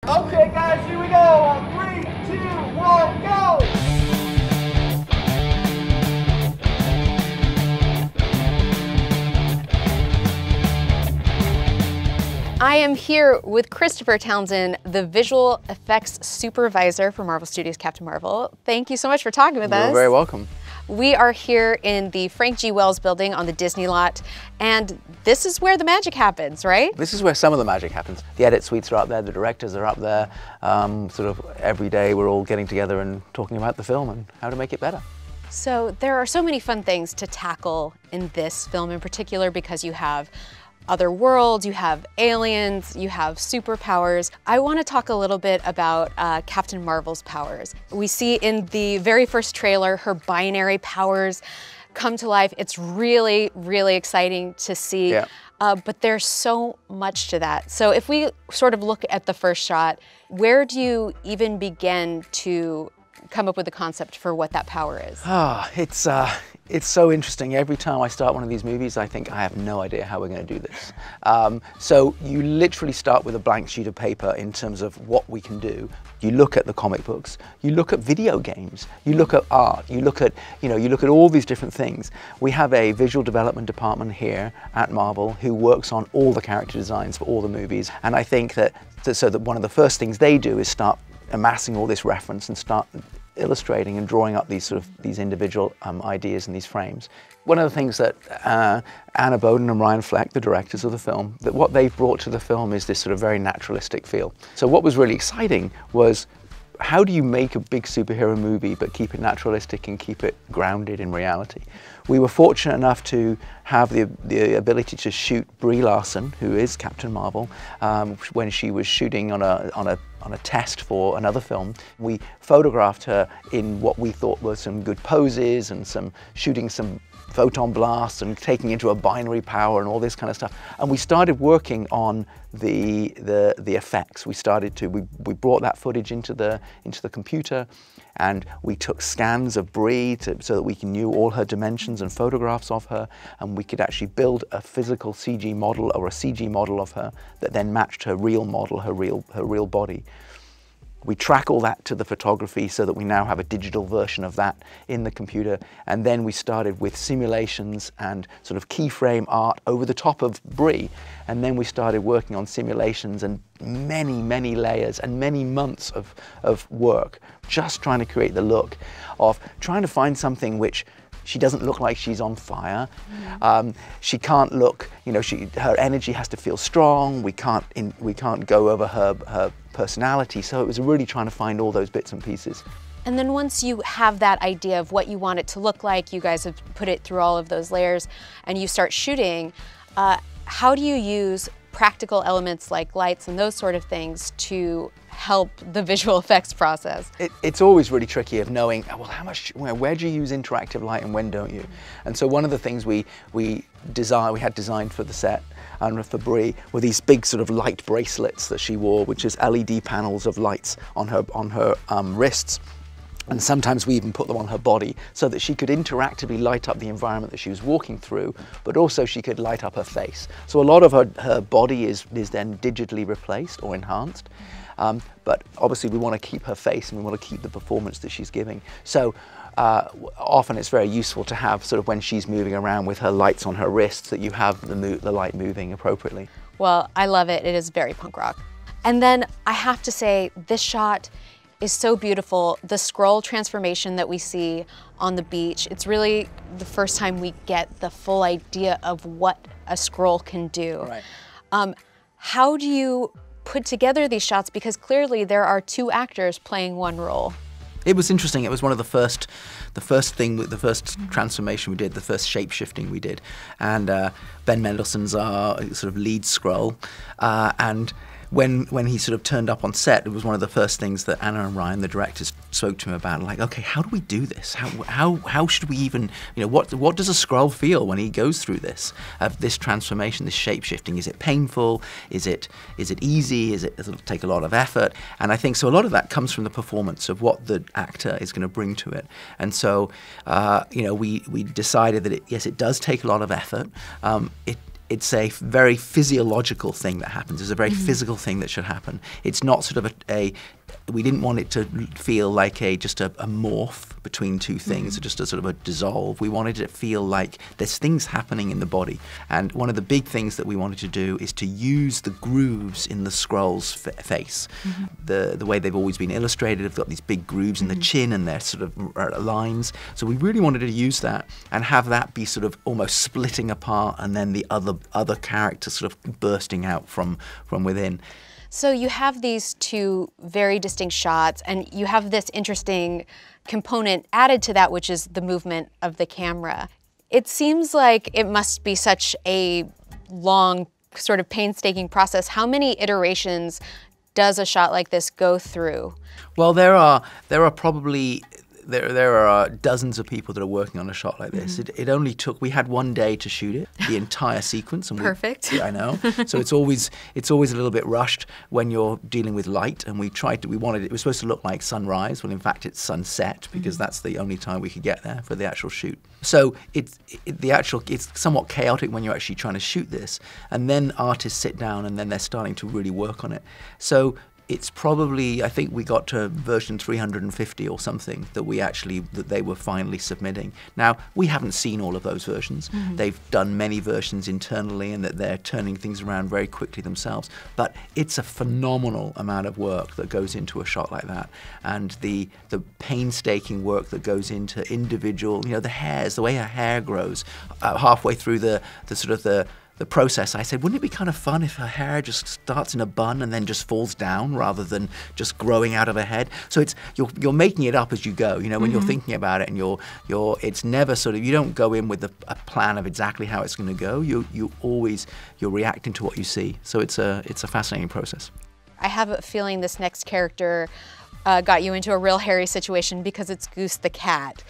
Okay, guys, here we go. On 3, 2, 1, go! I am here with Christopher Townsend, the visual effects supervisor for Marvel Studios Captain Marvel. Thank you so much for talking with us. You're very welcome. We are here in the Frank G. Wells building on the Disney lot, and this is where the magic happens, right? This is where some of the magic happens. The edit suites are up there, the directors are up there. Sort of every day we're all getting together and talking about the film and how to make it better. So there are so many fun things to tackle in this film in particular because you have other worlds, you have aliens, you have superpowers. I want to talk a little bit about Captain Marvel's powers. We see in the very first trailer her binary powers come to life. It's really, really exciting to see, yeah. But there's so much to that. So if we sort of look at the first shot, where do you even begin to come up with a concept for what that power is? It's so interesting. Every time I start one of these movies, I think I have no idea how we're going to do this. So you literally start with a blank sheet of paper in terms of what we can do. You look at the comic books, you look at video games, you look at art, you look at all these different things. We have a visual development department here at Marvel who works on all the character designs for all the movies. And I think that one of the first things they do is start amassing all this reference and start illustrating and drawing up these individual ideas and these frames. One of the things that Anna Boden and Ryan Fleck, the directors of the film, that what they've brought to the film is this sort of very naturalistic feel. So what was really exciting was, how do you make a big superhero movie but keep it naturalistic and keep it grounded in reality? We were fortunate enough to have the ability to shoot Brie Larson, who is Captain Marvel, when she was shooting on a test for another film. We photographed her in what we thought were some good poses and shooting some photon blasts and taking into a binary power and all this kind of stuff. And we started working on the effects. We brought that footage into the computer, and we took scans of Brie so that we knew all her dimensions and photographs of her, and we could actually build a physical CG model or a CG model of her that then matched her real model, her real body. We track all that to the photography so that we now have a digital version of that in the computer. And then we started with simulations and sort of keyframe art over the top of Brie. And then we started working on simulations and many, many layers and many months of work, just trying to create the look of trying to find something which she doesn't look like she's on fire. She can't look, her energy has to feel strong. We can't go over her personality. So it was really trying to find all those bits and pieces. And then once you have that idea of what you want it to look like, you guys have put it through all of those layers, and you start shooting, how do you use practical elements like lights and those sort of things to help the visual effects process? It's always really tricky of knowing, well, where do you use interactive light and when don't you? And so one of the things we had designed for the set and for Brie were these big sort of light bracelets that she wore, which is LED panels of lights on her wrists. And sometimes we even put them on her body so that she could interactively light up the environment that she was walking through, but also she could light up her face. So a lot of her body is then digitally replaced or enhanced. But obviously we want to keep her face and we want to keep the performance that she's giving. So often it's very useful to have sort of when she's moving around with her lights on her wrists that you have the light moving appropriately. Well, I love it. It is very punk rock. And then I have to say, this shot is so beautiful. The scroll transformation that we see on the beach, it's really the first time we get the full idea of what a scroll can do. Right. How do you put together these shots? Because clearly there are two actors playing one role. It was interesting. It was one of the first transformation we did, the first shape-shifting we did. And Ben Mendelsohn's our sort of lead Skrull. And when he sort of turned up on set, it was one of the first things that Anna and Ryan, the directors, spoke to him about. Like, okay, how do we do this? How should we even, what does a Skrull feel when he goes through this transformation, this shape shifting? Is it painful? Is it easy? Does it take a lot of effort? And I think so. A lot of that comes from the performance of what the actor is going to bring to it. And so, we decided that yes, it does take a lot of effort. it's a very physiological thing that happens. It's a very physical thing that should happen. It's not sort of we didn't want it to feel like just a morph between two things, or just a sort of a dissolve. We wanted it to feel like there's things happening in the body. And one of the big things that we wanted to do is to use the grooves in the Skrull's face. The way they've always been illustrated, they've got these big grooves in the chin and their sort of lines. So we really wanted to use that and have that be sort of almost splitting apart, and then the other characters sort of bursting out from within. So you have these two very distinct shots, and you have this interesting component added to that, which is the movement of the camera. It seems like it must be such a long, sort of painstaking process. How many iterations does a shot like this go through? Well, there are probably there are dozens of people that are working on a shot like this. It only took, we had 1 day to shoot it, the entire sequence. And Perfect. I know. So it's always a little bit rushed when you're dealing with light. And we wanted it was supposed to look like sunrise. Well, in fact, it's sunset, because that's the only time we could get there for the actual shoot. So it's somewhat chaotic when you're actually trying to shoot this. And then artists sit down and then they're starting to really work on it. So it's probably, I think we got to version 350 or something that they were finally submitting. Now, we haven't seen all of those versions. They've done many versions internally, and that they're turning things around very quickly themselves. But it's a phenomenal amount of work that goes into a shot like that. And the painstaking work that goes into individual, the hairs, the way her hair grows, halfway through the process, I said, wouldn't it be kind of fun if her hair just starts in a bun and then just falls down rather than just growing out of her head? So you're making it up as you go, when you're thinking about it, and it's never sort of, you don't go in with a plan of exactly how it's going to go. You're reacting to what you see. So it's a fascinating process. I have a feeling this next character got you into a real hairy situation, because it's Goose the Cat.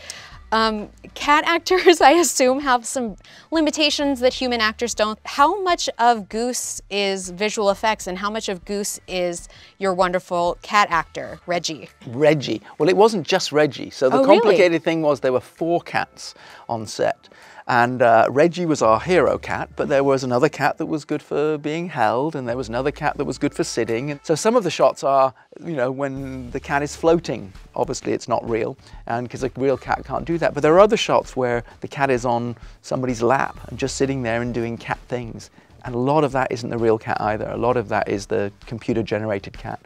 Cat actors, I assume, have some limitations that human actors don't. How much of Goose is visual effects, and how much of Goose is your wonderful cat actor, Reggie? Reggie. Well, it wasn't just Reggie. So the complicated thing was there were 4 cats on set. And Reggie was our hero cat, but there was another cat that was good for being held, and there was another cat that was good for sitting. And so some of the shots are, when the cat is floating. Obviously, it's not real, and because a real cat can't do that. But there are other shots where the cat is on somebody's lap and just sitting there and doing cat things. And a lot of that isn't the real cat either. A lot of that is the computer-generated cat.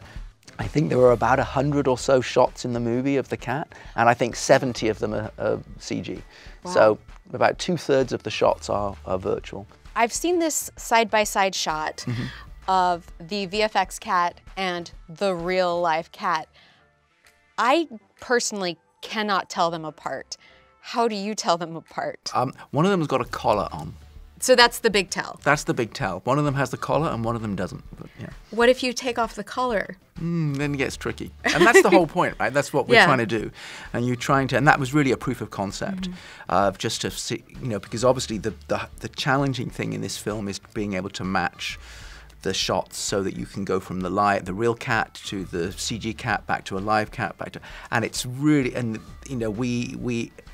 I think there were about 100 or so shots in the movie of the cat, and I think 70 of them are CG. Wow. So about 2/3 of the shots are virtual. I've seen this side-by-side shot of the VFX cat and the real-life cat. I personally cannot tell them apart. How do you tell them apart? One of them has got a collar on. So that's the big tell? That's the big tell. One of them has the collar and one of them doesn't. But, yeah. What if you take off the collar? Then it gets tricky. And that's the whole point, right? That's what we're trying to do. And and that was really a proof of concept, just to see, because obviously the challenging thing in this film is being able to match the shots so that you can go from the real cat to the CG cat, back to a live cat, and it's really,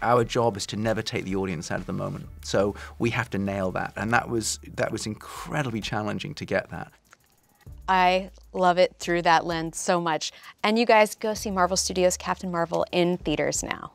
our job is to never take the audience out of the moment. So we have to nail that, and that was incredibly challenging to get that. I love it through that lens so much. And you guys go see Marvel Studios' Captain Marvel in theaters now.